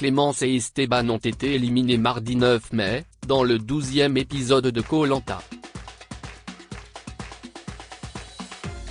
Clémence et Esteban ont été éliminés mardi 9 mai, dans le 12e épisode de Koh-Lanta.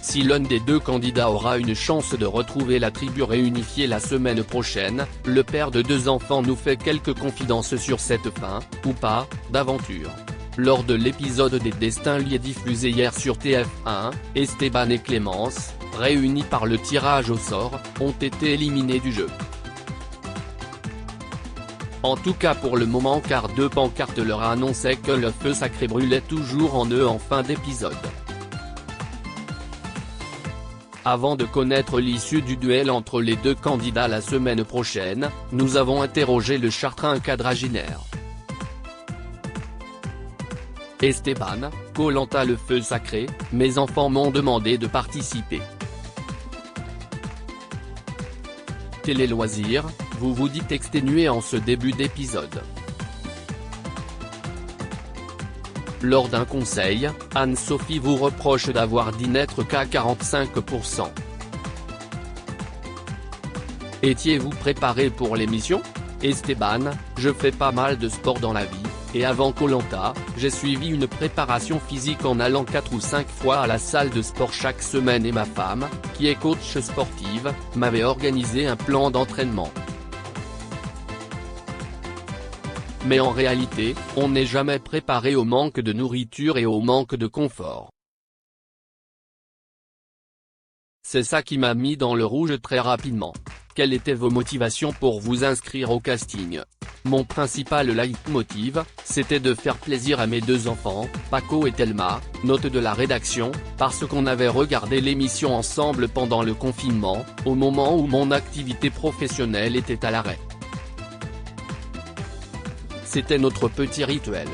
Si l'un des deux candidats aura une chance de retrouver la tribu réunifiée la semaine prochaine, le père de 2 enfants nous fait quelques confidences sur cette fin, ou pas, d'aventure. Lors de l'épisode des Destins liés diffusé hier sur TF1, Esteban et Clémence, réunis par le tirage au sort, ont été éliminés du jeu. En tout cas pour le moment, car 2 pancartes leur annonçaient que le feu sacré brûlait toujours en eux en fin d'épisode. Avant de connaître l'issue du duel entre les 2 candidats la semaine prochaine, nous avons interrogé le Chartrain quadragénaire. Esteban, Koh-Lanta le feu sacré, mes enfants m'ont demandé de participer. Télé loisirs, vous vous dites exténué en ce début d'épisode. Lors d'un conseil, Anne-Sophie vous reproche d'avoir dit n'être qu'à 45%. Étiez-vous préparé pour l'émission? Esteban, je fais pas mal de sport dans la vie, et avant Koh-Lanta, j'ai suivi une préparation physique en allant 4 ou 5 fois à la salle de sport chaque semaine et ma femme, qui est coach sportive, m'avait organisé un plan d'entraînement. Mais en réalité, on n'est jamais préparé au manque de nourriture et au manque de confort. C'est ça qui m'a mis dans le rouge très rapidement. Quelles étaient vos motivations pour vous inscrire au casting? Mon principal leitmotiv, c'était de faire plaisir à mes 2 enfants, Paco et Thelma, note de la rédaction, parce qu'on avait regardé l'émission ensemble pendant le confinement, au moment où mon activité professionnelle était à l'arrêt. C'était notre petit rituel.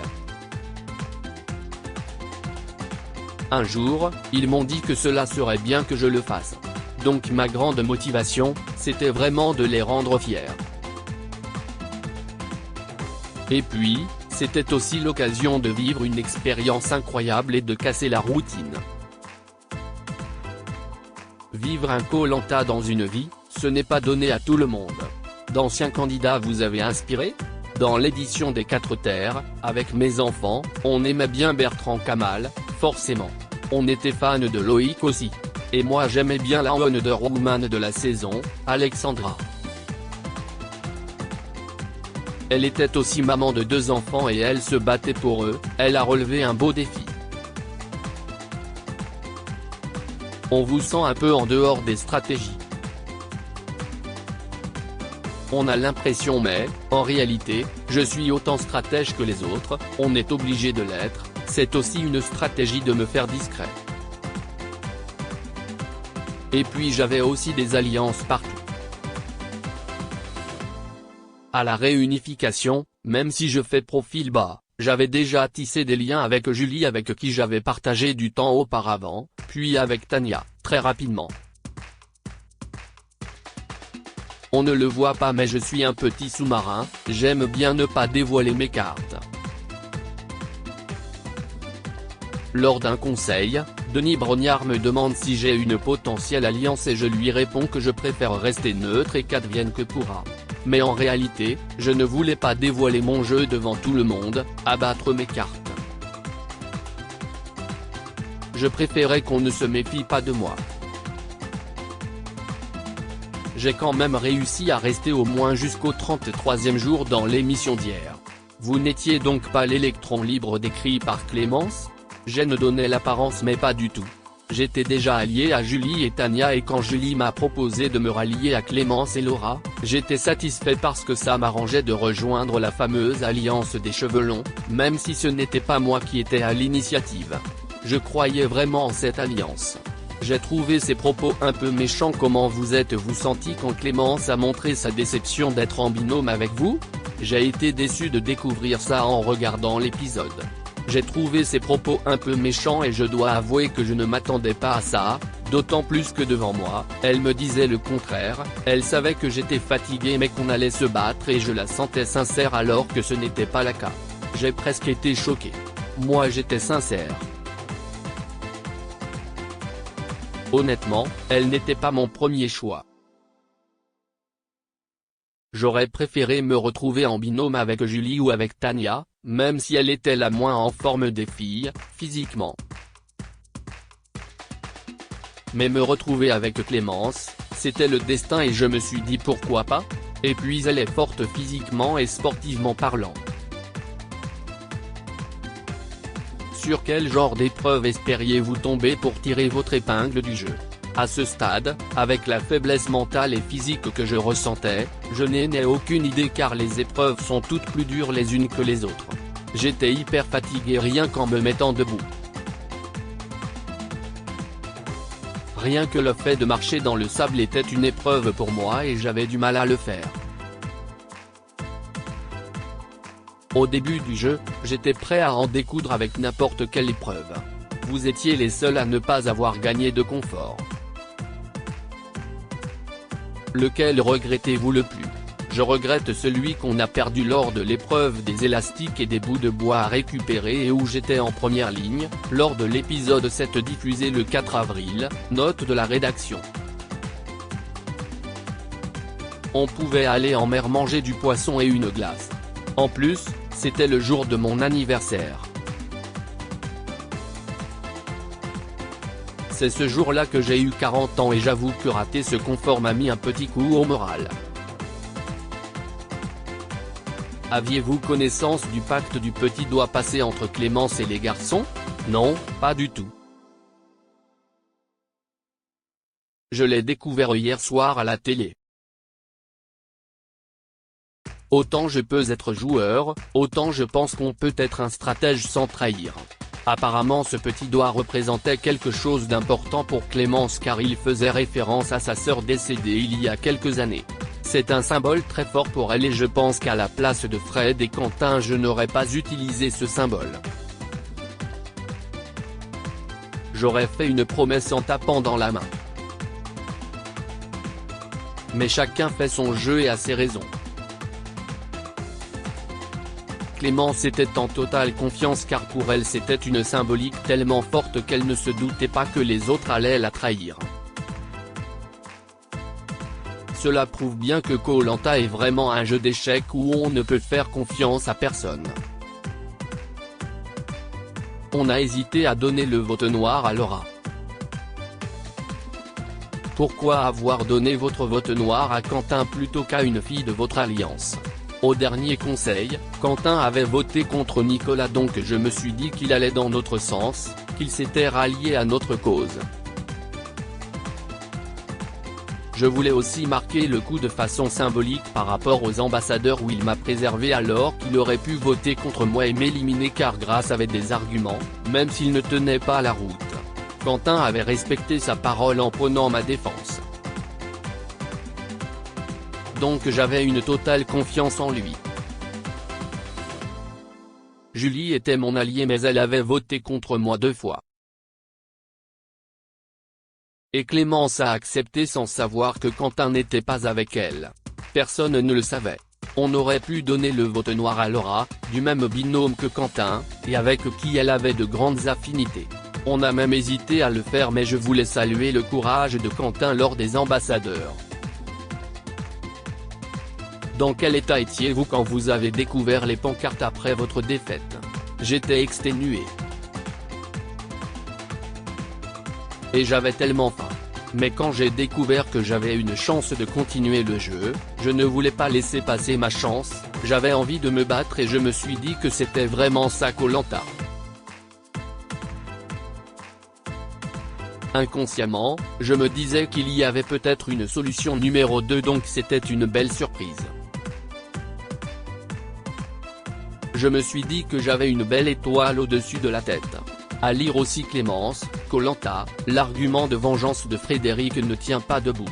Un jour, ils m'ont dit que cela serait bien que je le fasse. Donc ma grande motivation, c'était vraiment de les rendre fiers. Et puis, c'était aussi l'occasion de vivre une expérience incroyable et de casser la routine. Vivre un Koh-Lanta dans une vie, ce n'est pas donné à tout le monde. D'anciens candidats vous avez inspiré? Dans l'édition des 4 terres, avec mes enfants, on aimait bien Bertrand Kamal, forcément. On était fan de Loïc aussi. Et moi j'aimais bien la Wonder Woman de la saison, Alexandra. Elle était aussi maman de 2 enfants et elle se battait pour eux, elle a relevé un beau défi. On vous sent un peu en dehors des stratégies. On a l'impression mais, en réalité, je suis autant stratège que les autres, on est obligé de l'être, c'est aussi une stratégie de me faire discret. Et puis j'avais aussi des alliances partout. À la réunification, même si je fais profil bas, j'avais déjà tissé des liens avec Julie avec qui j'avais partagé du temps auparavant, puis avec Tania, très rapidement. On ne le voit pas mais je suis un petit sous-marin, j'aime bien ne pas dévoiler mes cartes. Lors d'un conseil, Denis Brognard me demande si j'ai une potentielle alliance et je lui réponds que je préfère rester neutre et qu'advienne que pourra. Mais en réalité, je ne voulais pas dévoiler mon jeu devant tout le monde, abattre mes cartes. Je préférais qu'on ne se méfie pas de moi. J'ai quand même réussi à rester au moins jusqu'au 33e jour dans l'émission d'hier. Vous n'étiez donc pas l'électron libre décrit par Clémence? J'ai ne donnais l'apparence mais pas du tout. J'étais déjà allié à Julie et Tania et quand Julie m'a proposé de me rallier à Clémence et Laura, j'étais satisfait parce que ça m'arrangeait de rejoindre la fameuse alliance des cheveux longs, même si ce n'était pas moi qui étais à l'initiative. Je croyais vraiment en cette alliance. J'ai trouvé ces propos un peu méchants. Comment vous êtes-vous senti quand Clémence a montré sa déception d'être en binôme avec vous? J'ai été déçu de découvrir ça en regardant l'épisode. J'ai trouvé ces propos un peu méchants et je dois avouer que je ne m'attendais pas à ça, d'autant plus que devant moi, elle me disait le contraire, elle savait que j'étais fatigué mais qu'on allait se battre et je la sentais sincère alors que ce n'était pas le cas. J'ai presque été choqué. Moi j'étais sincère. Honnêtement, elle n'était pas mon premier choix. J'aurais préféré me retrouver en binôme avec Julie ou avec Tania, même si elle était la moins en forme des filles, physiquement. Mais me retrouver avec Clémence, c'était le destin et je me suis dit pourquoi pas. Et puis elle est forte physiquement et sportivement parlant. Sur quel genre d'épreuve espériez-vous tomber pour tirer votre épingle du jeu? À ce stade, avec la faiblesse mentale et physique que je ressentais, je n'ai aucune idée car les épreuves sont toutes plus dures les unes que les autres. J'étais hyper fatigué rien qu'en me mettant debout. Rien que le fait de marcher dans le sable était une épreuve pour moi et j'avais du mal à le faire. Au début du jeu, j'étais prêt à en découdre avec n'importe quelle épreuve. Vous étiez les seuls à ne pas avoir gagné de confort. Lequel regrettez-vous le plus? Je regrette celui qu'on a perdu lors de l'épreuve des élastiques et des bouts de bois à récupérer et où j'étais en première ligne, lors de l'épisode 7 diffusé le 4 avril, note de la rédaction. On pouvait aller en mer manger du poisson et une glace. En plus, c'était le jour de mon anniversaire. C'est ce jour-là que j'ai eu 40 ans et j'avoue que rater ce confort m'a mis un petit coup au moral. Aviez-vous connaissance du pacte du petit doigt passé entre Clémence et les garçons? Non, pas du tout. Je l'ai découvert hier soir à la télé. Autant je peux être joueur, autant je pense qu'on peut être un stratège sans trahir. Apparemment ce petit doigt représentait quelque chose d'important pour Clémence car il faisait référence à sa sœur décédée il y a quelques années. C'est un symbole très fort pour elle et je pense qu'à la place de Fred et Quentin je n'aurais pas utilisé ce symbole. J'aurais fait une promesse en tapant dans la main. Mais chacun fait son jeu et a ses raisons. Clémence était en totale confiance car pour elle c'était une symbolique tellement forte qu'elle ne se doutait pas que les autres allaient la trahir. Cela prouve bien que Koh-Lanta est vraiment un jeu d'échecs où on ne peut faire confiance à personne. On a hésité à donner le vote noir à Laura. Pourquoi avoir donné votre vote noir à Quentin plutôt qu'à une fille de votre alliance? Au dernier conseil, Quentin avait voté contre Nicolas donc je me suis dit qu'il allait dans notre sens, qu'il s'était rallié à notre cause. Je voulais aussi marquer le coup de façon symbolique par rapport aux ambassadeurs où il m'a préservé alors qu'il aurait pu voter contre moi et m'éliminer car grâce avait des arguments, même s'il ne tenait pas la route. Quentin avait respecté sa parole en prenant ma défense. Donc j'avais une totale confiance en lui. Julie était mon alliée mais elle avait voté contre moi 2 fois. Et Clémence a accepté sans savoir que Quentin n'était pas avec elle. Personne ne le savait. On aurait pu donner le vote noir à Laura, du même binôme que Quentin, et avec qui elle avait de grandes affinités. On a même hésité à le faire mais je voulais saluer le courage de Quentin lors des ambassadeurs. Dans quel état étiez-vous quand vous avez découvert les pancartes après votre défaite? J'étais exténué. Et j'avais tellement faim. Mais quand j'ai découvert que j'avais une chance de continuer le jeu, je ne voulais pas laisser passer ma chance, j'avais envie de me battre et je me suis dit que c'était vraiment ça Koh-Lanta. Inconsciemment, je me disais qu'il y avait peut-être une solution numéro 2 donc c'était une belle surprise. Je me suis dit que j'avais une belle étoile au-dessus de la tête. À lire aussi Clémence, Koh-Lanta, l'argument de vengeance de Frédéric ne tient pas debout.